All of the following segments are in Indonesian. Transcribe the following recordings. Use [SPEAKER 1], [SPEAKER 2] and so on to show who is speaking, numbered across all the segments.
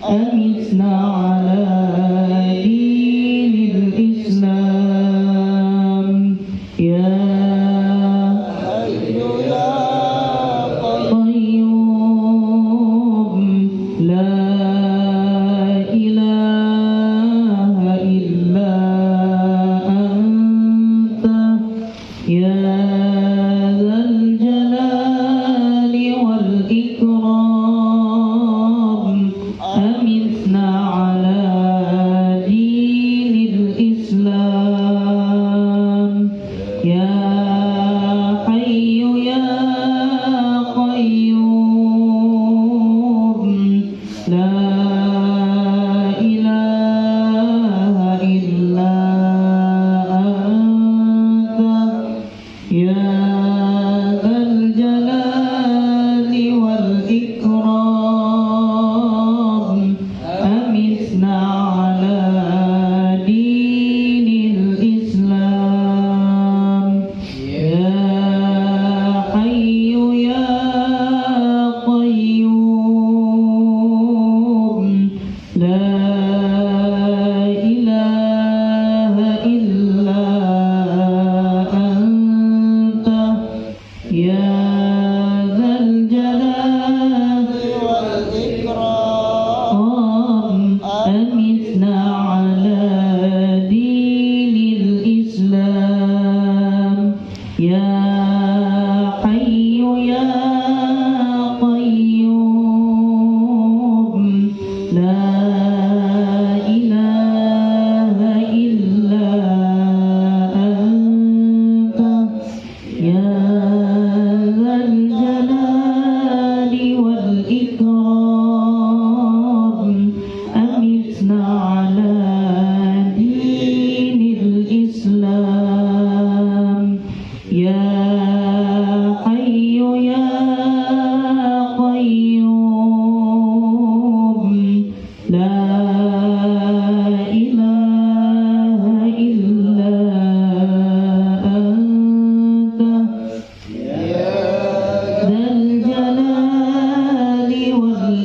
[SPEAKER 1] أمتنا على دين الإسلام يا حي يا قيوم لا إله إلا أنت يا ذا الجلال والإكرام أمتنا على دين الإسلام يا حي يا قيوم لا إله إلا أنت يا ذا الجلال والإكرام أمتنا على دين الإسلام يا حي يا قيوم لا إله إلا أنت يا ذا الجلال والإكرام أمتنا على دين الإسلام يا حي يا قيوم لا إله إلا أنت يا ذا الجلال والإكرام أمتنا على دين الإسلام يا حي يا قيوم لا إله إلا أنت ذا الجلال والإكرام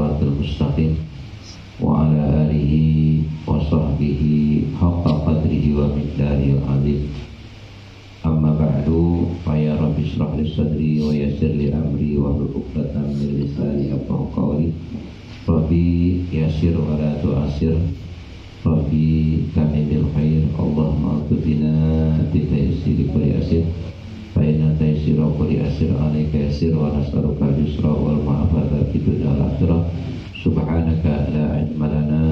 [SPEAKER 2] siratal mustaqim wa ala alihi wa sahbihi haqqa qadrihi wa miqdarihi azim. Amma ba'du, fa ya rabbi shrah li sadri wa yassir li amri wa hlul 'uqdatam min lisani yafqahu qawli. Rabbi yassir wa la tu'assir, Rabbi kami bil khair, Allahumma atubina bitaysiri kulli asir, fa inna taysira kulli asir alayka yasir, wa nas'aluka al-yusra wal ma'afata fid dunya wal akhirah. Subhanaka la ilma lana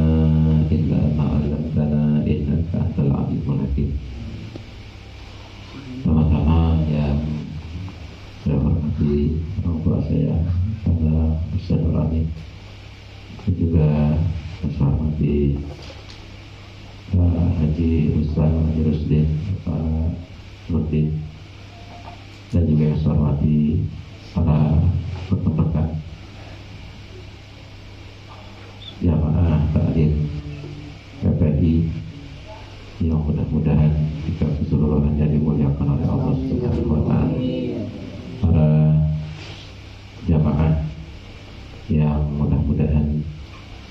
[SPEAKER 2] illa ma 'allamtana innaka antal alimul hakim. Teman-teman yang saya hormati, orang tua saya, Anda Ustaz Nurani, dan juga saya hormati Haji Ustaz Haji Rusdin, Pak Nurdin, dan juga yang saya hormati para rekan-rekan jamaah taklim PPI yang mudah-mudahan jika keseluruhannya dimuliakan oleh Allah Subhanahu wa Ta'ala. Para jamaah yang mudah-mudahan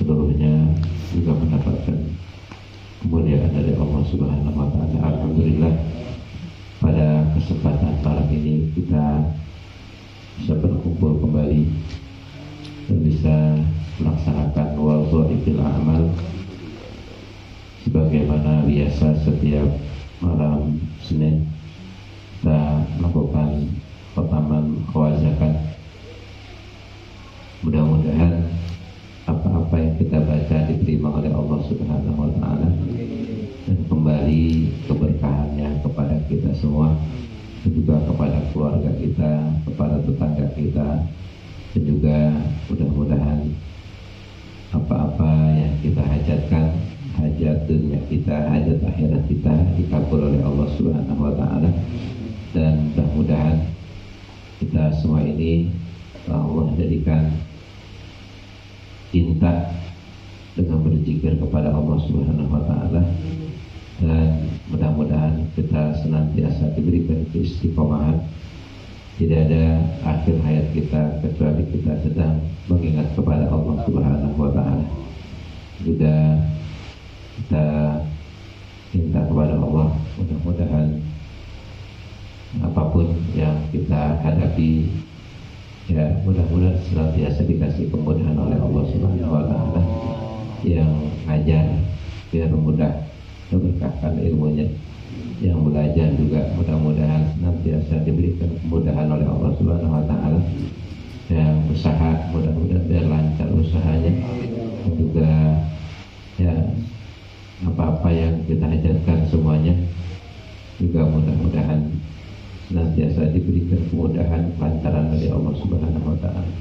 [SPEAKER 2] seluruhnya juga mendapatkan kemuliaan dari Allah Subhanahu wa Ta'ala. Alhamdulillah, pada kesempatan malam ini kita bisa berkumpul kembali dan bisa melaksanakan wadhaifil a'mal sebagaimana biasa setiap malam Senin kita melakukan khataman khawazakan. Mudah-mudahan apa-apa yang kita baca diterima oleh Allah Subhanahu wa Ta'ala dan kembali keberkahannya kepada kita semua, dan juga kepada keluarga kita, kepada tetangga kita, dan juga mudah-mudahan apa-apa yang kita hajatkan, hajat dunia kita, hajat akhirat kita dikabul oleh Allah Subhanahu wa Ta'ala. Dan mudah-mudahan kita semua ini Allah jadikan cinta dengan berzikir kepada Allah Subhanahu wa Ta'ala, dan mudah-mudahan kita senantiasa diberikan keistiqomahan. Tidak ada akhir hayat kita kecuali kita sedang mengingat kepada Allah Subhanahu wa Ta'ala. Juga kita minta kepada Allah, mudah-mudahan apapun yang kita hadapi, ya mudah-mudahan senantiasa dikasih kemudahan oleh Allah Subhanahu wa Ta'ala. Yang ngajar biar mudah, berkahkan ilmunya. Yang belajar juga mudah-mudahan senantiasa diberikan kemudahan oleh Allah Subhanahu wa Ta'ala. Yang usaha mudah-mudahan biar lancar usahanya. Dan juga ya apa-apa yang kita hajatkan semuanya juga mudah-mudahan senantiasa diberikan kemudahan lancaran dari Allah Subhanahu wa Ta'ala.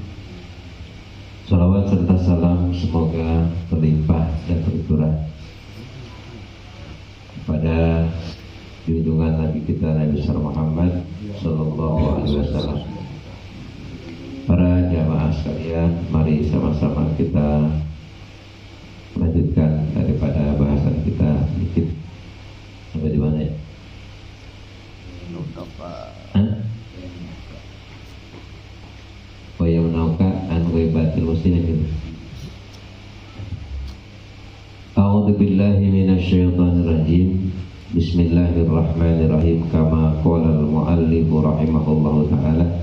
[SPEAKER 2] Salawat serta salam semoga berlimpah dan tercurah pada junjungan Nabi kita Nabi besar Muhammad Sallallahu Alaihi Wasallam. Para jamaah sekalian, mari sama-sama kita melanjutkan daripada bahasan kita sedikit. Sampai di mana ya? Oh ya, menauka an ghaibatil muslimin. A'udzu billahi minasyaitonir rajim. Bismillahirrahmanirrahim. Kama qala al-muallif rahimahullahu taala,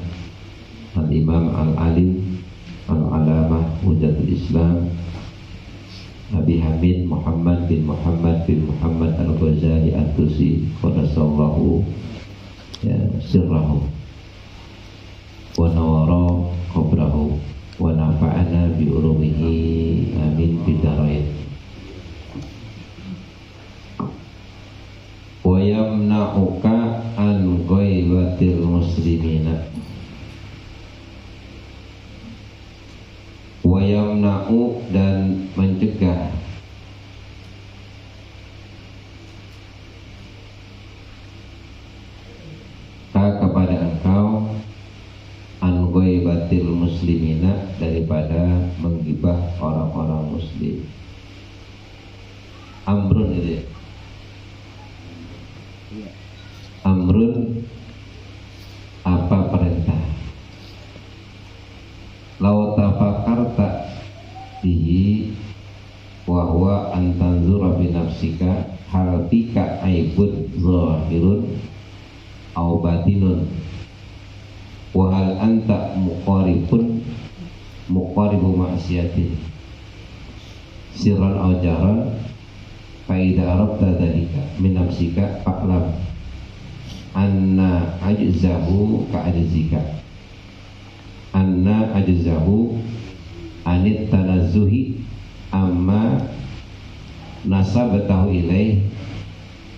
[SPEAKER 2] al-imam al-alim al-alamah hujjatul Islam Abi Hamid Muhammad bin Muhammad bin Muhammad al-Ghazali At-Tusi qadasallahu ya sirrahu wa nawara qabrahu wa nafa'ana bi ulumihi amin bidarain. Wa yamna'uka an ghaibatil muslimina. Wa yamna'u, dan mencegah kepada engkau an ghaibatil muslimina, daripada menggibah orang-orang muslim. Amrun itu ya. Amrun apa perintah? Lau tafakarta wa hal anta muqaribu ma'siyatin sirran aw jahran fa idza arabta dzalika min nafsika fa'lam anna ajzahu anit tanazzuhi amma nasabatahu ilaih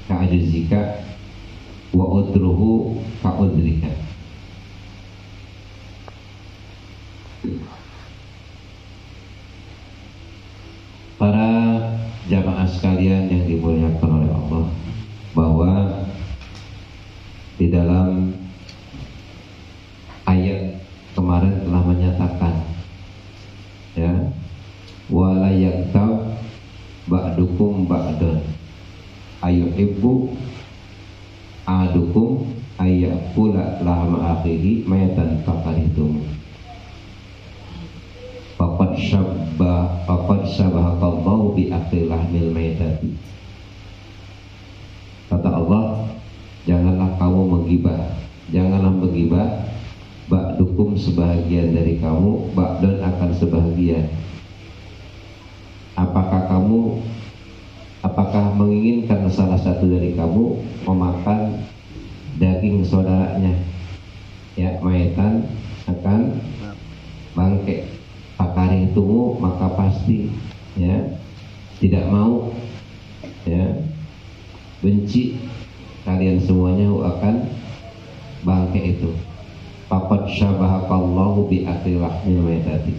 [SPEAKER 2] ka'ajzika wa udruhu ka'udrika. Para jamaah sekalian yang dimuliakan oleh Allah, bahwa di dalam ayat kemarin telah menyatakan, ya, wala yaktab ba'dukum ba'dan ayuhibbu ahadukum ayyakula lahma akhihi mayatan fakaritum faqad syabahakallahu bi akli lahmil maytati. Kata Allah, janganlah kamu menggibah ba'dukum sebahagian dari kamu ba'dan akan sebahagian. Apakah menginginkan salah satu dari kamu memakan daging saudaranya, ya, mayatan akan bangke pakari tunggu, maka pasti, ya, tidak mau, ya, benci kalian semuanya akan bangke itu. Faqad syabahakallahu bi akli lahmil maytati,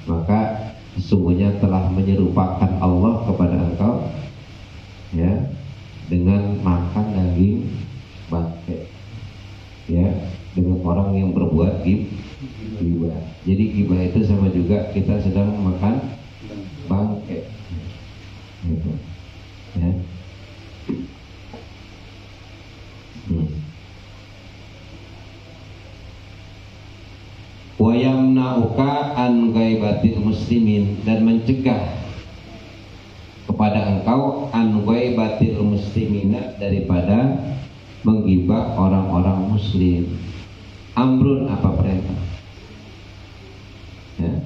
[SPEAKER 2] maka sesungguhnya telah menyerupakan Allah kepada engkau, ya, dengan makan daging bangke, ya, dengan orang yang berbuat ghibah. Jadi ghibah itu sama juga kita sedang makan bangke, gitu, ya. Wa yamna'uka an ghaibatil muslimin, dan mencegah kepada engkau an ghaibatil muslimina, daripada menggibah orang-orang muslim. Amrun, apa perintah, ya.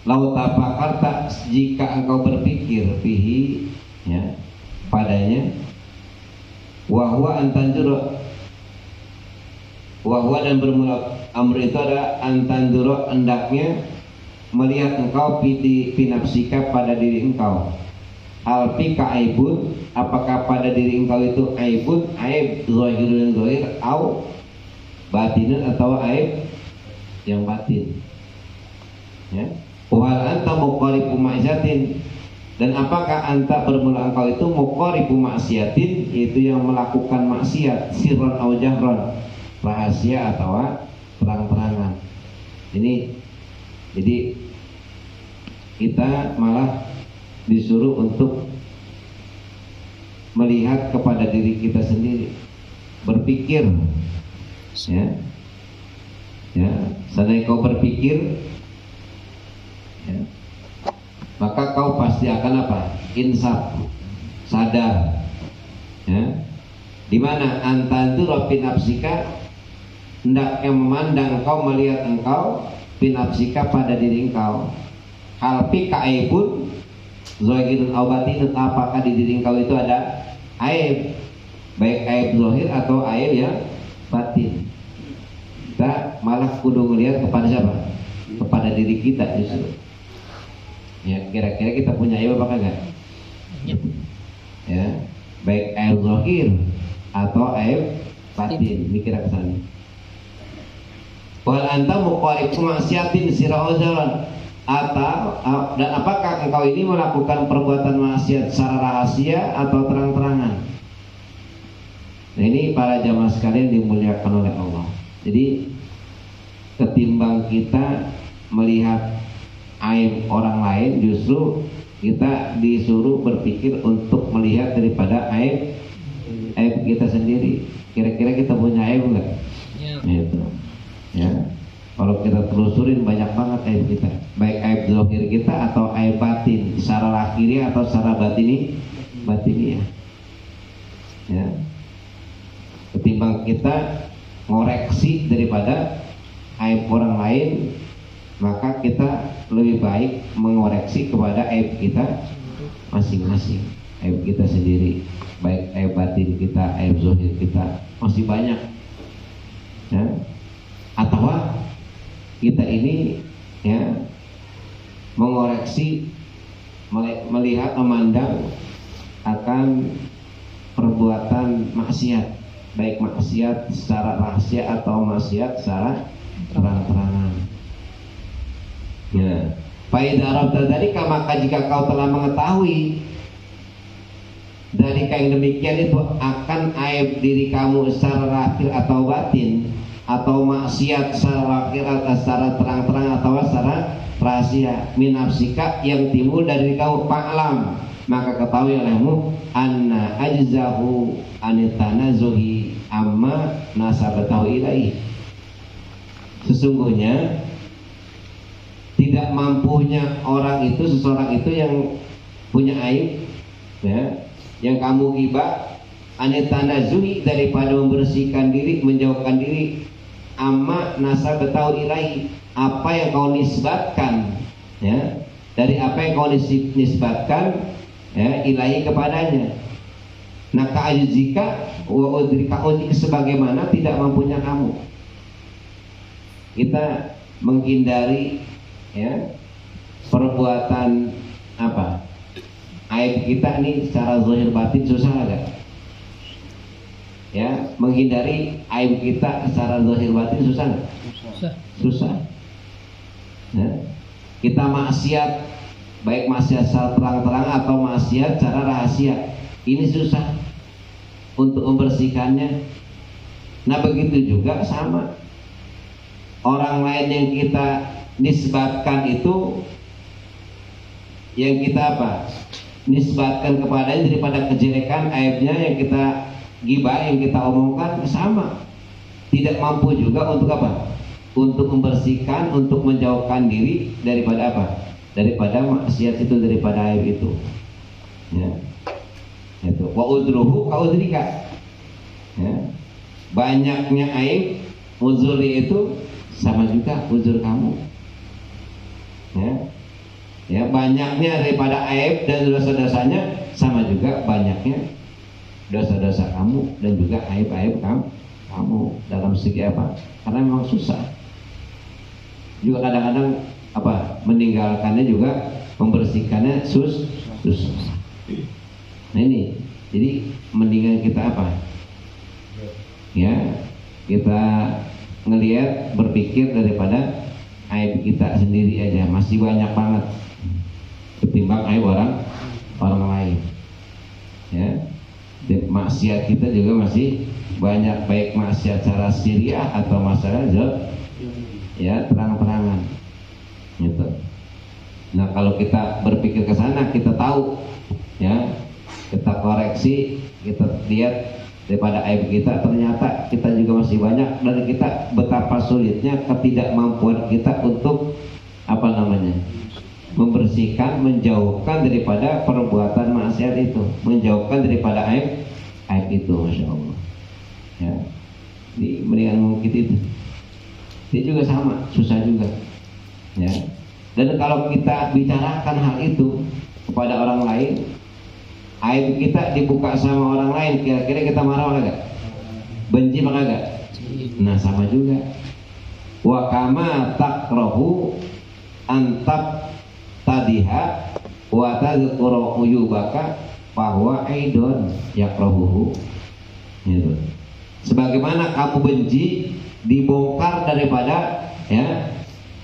[SPEAKER 2] Lau tafakarta, jika engkau berpikir fihi, ya, padanya, wahwa antanjuro, wahwa dan bermula amr itu adalah antanduro, hendaknya melihat engkau pinapsika pada diri engkau, alfi ka'aibun, apakah pada diri engkau itu aibun, aib zahirun zahir, au batinun, atau aib yang batin, ya. Wahal anta muqaribu ma'siyatin, dan apakah anta bermula engkau itu muqaribu ma'siyatin, itu yang melakukan maksiat, sirron au jahron, rahasia atau terang-terangan. Jadi kita malah disuruh untuk melihat kepada diri kita sendiri, berpikir, ya, ya. Seandainya kau berpikir, ya, maka kau pasti akan apa? Insaf, sadar, ya. Di mana antantu rofi nafsika, hendaknya memandang engkau, melihat engkau, pinapsika pada diri engkau, halpi ka'aibun zahirun aw batinun, apakah di diri engkau itu ada aib, baik aib zahir atau aib yang batin. Kita malah kudu melihat kepada siapa? Kepada diri kita justru, ya. Kira-kira kita punya aib apa enggak? Ya, baik aib zahir atau aib batin, mikir ke sana. Wal anta muqaribu ma'siyatin sirra uzaran, atau dan apakah engkau ini melakukan perbuatan maksiat secara rahasia atau terang-terangan. Nah, ini para jamaah sekalian dimuliakan oleh Allah. Jadi ketimbang kita melihat aib orang lain, justru kita disuruh berpikir untuk melihat daripada aib kita sendiri. Kira-kira kita punya aib enggak? Ya. Gitu. Ya, kalau kita telusurin banyak banget aib kita, baik aib zahir kita atau aib batin, secara lahiri atau secara batini, ya. Ketimbang kita ngoreksi daripada aib orang lain, maka kita lebih baik mengoreksi kepada aib kita masing-masing, aib kita sendiri, baik aib batin kita, aib zahir kita masih banyak, ya. Atau kita ini ya mengoreksi, melihat, memandang akan perbuatan maksiat, baik maksiat secara rahasia atau maksiat secara terang-terangan. Ya, faida arabta dzalika, maka jika kau telah mengetahui dari yang demikian itu akan aib diri kamu secara lahir atau batin, atau maksiat secara lahir atau secara terang-terang atau secara rahasia, min nafsika, yang timbul dari kamu, fa'lam, maka ketahui olehmu anna ajzahu anitanazuhi amma nasabatahu ilaih, sesungguhnya tidak mampunya orang itu, seseorang itu yang punya aib, ya, yang kamu ghibah, anitanazuhi, daripada membersihkan diri, menjauhkan diri, amma nasabatahu ilaih, apa yang kau nisbatkan, ya, dari apa yang kau nisbatkan, ya, ilahi kepadanya. Nah, ka'ajzika wa udrika, sebagaimana tidak mampunya kamu. Kita menghindari, ya, perbuatan apa aib kita nih secara zahir batin susah agak, ya, menghindari aib kita secara zahir batin susah nggak? Susah. Ya. Kita maksiat, baik maksiat secara terang-terang atau maksiat secara rahasia, ini susah untuk membersihkannya. Nah, begitu juga sama orang lain yang kita nisbatkan itu, yang kita apa? Nisbatkan kepadanya daripada kejelekan, aibnya yang kita gibah, yang kita omongkan, sama. Tidak mampu juga untuk apa? Untuk membersihkan, untuk menjauhkan diri daripada apa? Daripada maksiat itu, daripada aib itu. Ya. Itu. Wa udruhu ka udrika. Ya. Banyaknya aib, uzuri itu sama juga uzur kamu. Ya. Ya, banyaknya daripada aib dan dosa-dosanya sama juga banyaknya dosa-dosa kamu dan juga aib-aib kamu dalam segi apa? Karena memang susah. Juga kadang-kadang apa? Meninggalkannya juga, membersihkannya susah. Nah ini, jadi mendingan kita apa? Ya, kita ngelihat, berpikir daripada aib kita sendiri aja masih banyak banget ketimbang aib orang lain. Ya, dan maksiat kita juga masih banyak, baik maksiat secara syariah atau masalah ya terang-terangan. Gitu. Nah, kalau kita berpikir ke sana, kita tahu, ya, kita koreksi, kita lihat daripada aib kita, ternyata kita juga masih banyak, dan kita betapa sulitnya ketidakmampuan kita untuk apa namanya, membersihkan, menjauhkan daripada perbuatan maksiat itu, menjauhkan daripada aib itu, masya Allah. Ya, di mendingan mungkin itu. Dia juga sama, susah juga. Ya. Dan kalau kita bicarakan hal itu kepada orang lain, aib kita dibuka sama orang lain, kira-kira kita marah apa enggak? Benci apa enggak? Nah, sama juga. Wa kama takrahu antab tadiha wa tadhkuru uyubaka bahwa aidon yakrahuhu. Gitu. Sebagaimana kamu benci dibongkar daripada, ya,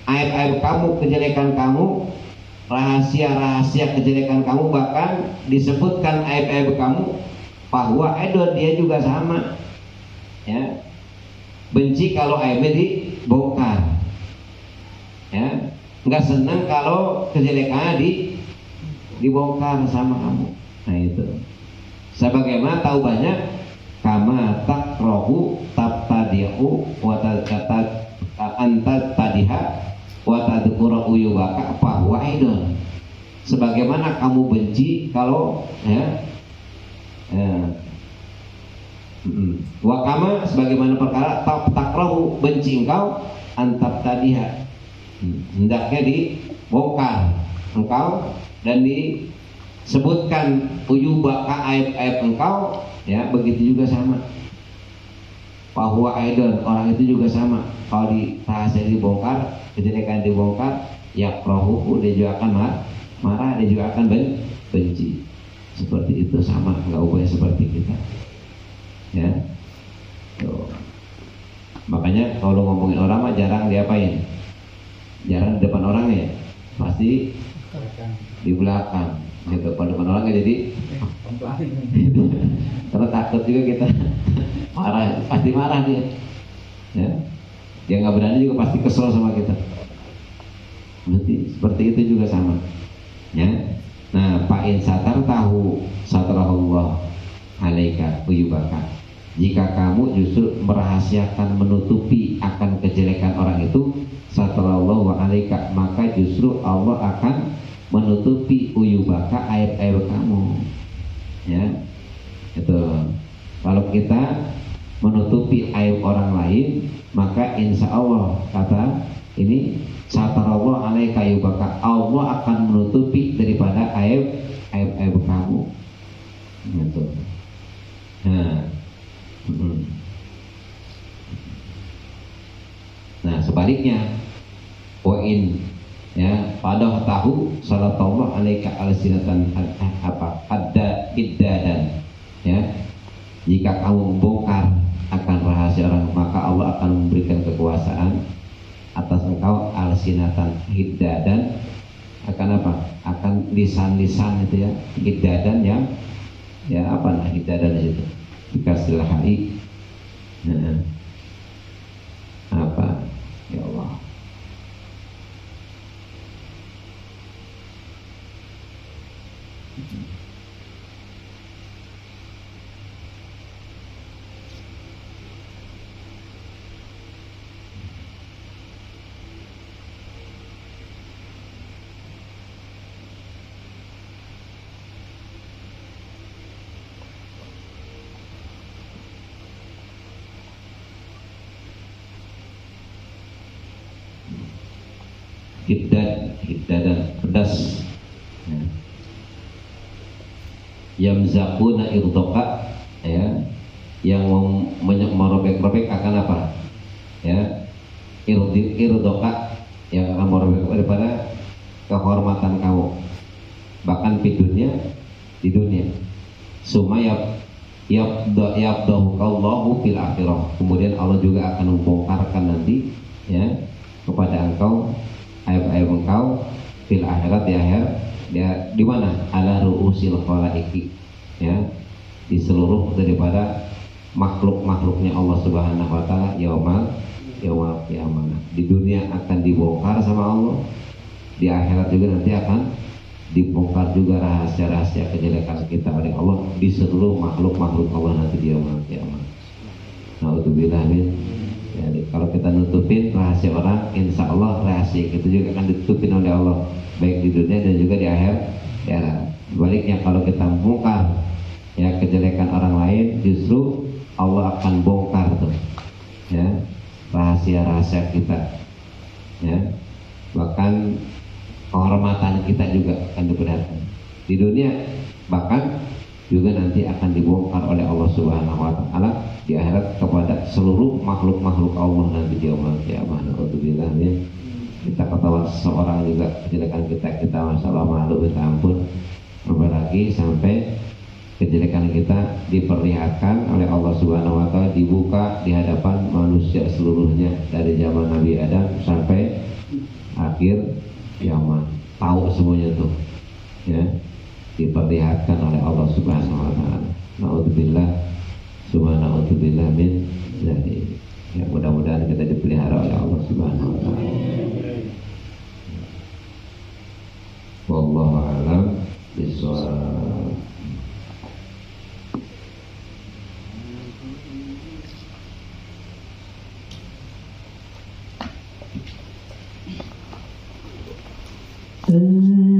[SPEAKER 2] aib-aib kamu, kejelekan kamu, rahasia-rahasia kejelekan kamu, bahkan disebutkan aib-aib kamu, bahwa aidon, dia juga sama, ya, benci kalau aibnya dibongkar, ya, nggak senang kalau kejelekannya dibongkar sama kamu. Nah itu, sebagaimana tahu banyak kama takrahu tabtadi'u wa antat tadiha wa tadhkuru uyubaka bahwa aidon, sebagaimana kamu benci kalau, ya, Wa kama sebagaimana perkara takrahu benci engkau antab tadiha, hendaknya dibongkar engkau dan disebutkan uyubaka aib-aib engkau, ya begitu juga sama. Bahwa aidon orang itu juga sama, kalau rahasia dibongkar, kejelekan dibongkar, ya prohu dia juga akan marah, dia juga akan benci. Seperti itu sama, nggak ubah seperti kita, ya. Tuh. Makanya kalau ngomongin orang mah jarang diapain, jarang di depan orangnya, pasti di belakang. Gitu, pada depan orangnya jadi terus takut juga kita marah, pasti marah dia, ya. Dia nggak berani juga pasti kesel sama kita. Berarti seperti itu juga sama, ya. Nah, fa'in satar tahu satarahullah alaika uyubaka. Jika kamu justru merahasiakan, menutupi akan kejelekan orang itu, satarallahu alaika, maka justru Allah akan menutupi uyubaka, aib-aib kamu, ya. Itu kalau kita menutupi aib orang lain, maka insya Allah kata ini satarallahu alaika uyubaka, Allah akan menutupi daripada aib kamu, gitu. Nah sebaliknya, wain, ya, pada tahu salatullah alaika alsinatan ada iddadan, ya, jika kamu membongkar akan rahasia orang, maka Allah akan memberikan kekuasaan atas engkau alsinatan iddadan, akan apa? Akan lisan-lisan itu, ya, iddadan yang, ya, apa nah iddadan itu dikasih lahai, apa, ya Allah, hiddadan pedas, ya. Yamzaquna irdoka, ya, yang merobek-robek akan apa, ya, irdoka, yang akan merobek daripada kehormatan kamu, bahkan di dunia sumayab yabdahu kallahu fil akhirah, kemudian Allah juga akan membongkarkan nanti, ya, kepada engkau aib-aib engkau fil akhirat, di akhirat, ya, di mana ala ruusil khalaiqi, ya, di seluruh daripada makhluk-makhluknya Allah Subhanahu wa taala, yaumal qiyamah. Di dunia akan dibongkar sama Allah, di akhirat juga nanti akan dibongkar juga rahasia-rahasia kejelekan kita oleh Allah di seluruh makhluk-makhluk Allah nanti di yaumal qiyamah. Nauzubillah min. Jadi kalau kita nutupin rahasia orang, insya Allah rahasia kita juga akan ditutupin oleh Allah, baik di dunia dan juga di akhir. Ya, baliknya kalau kita membongkar, ya, kejelekan orang lain, justru Allah akan bongkar tuh, ya, rahasia-rahasia kita, ya, bahkan kehormatan kita juga akan diperhatikan di dunia, bahkan juga nanti akan dibongkar oleh Allah Subhanahu wa taala di akhirat kepada seluruh makhluk-makhluk Allah nanti di yaumul qiyamah. Alhamdulillah, ya. Kita ketahuan seseorang juga kejelekan kita masalah malu, minta ampun, apalagi sampai kejelekan kita diperlihatkan oleh Allah Subhanahu wa taala, dibuka di hadapan manusia seluruhnya dari zaman Nabi Adam sampai akhir kiamat, tahu semuanya tuh, ya, diperlihatkan oleh Allah Subhanahu wa taala. Nauzubillah, subhanallah min dzalik. Ya, mudah-mudahan kita dipelihara oleh Allah Subhanahu wa taala. Wallahu a'lam bishawab.
[SPEAKER 1] Allah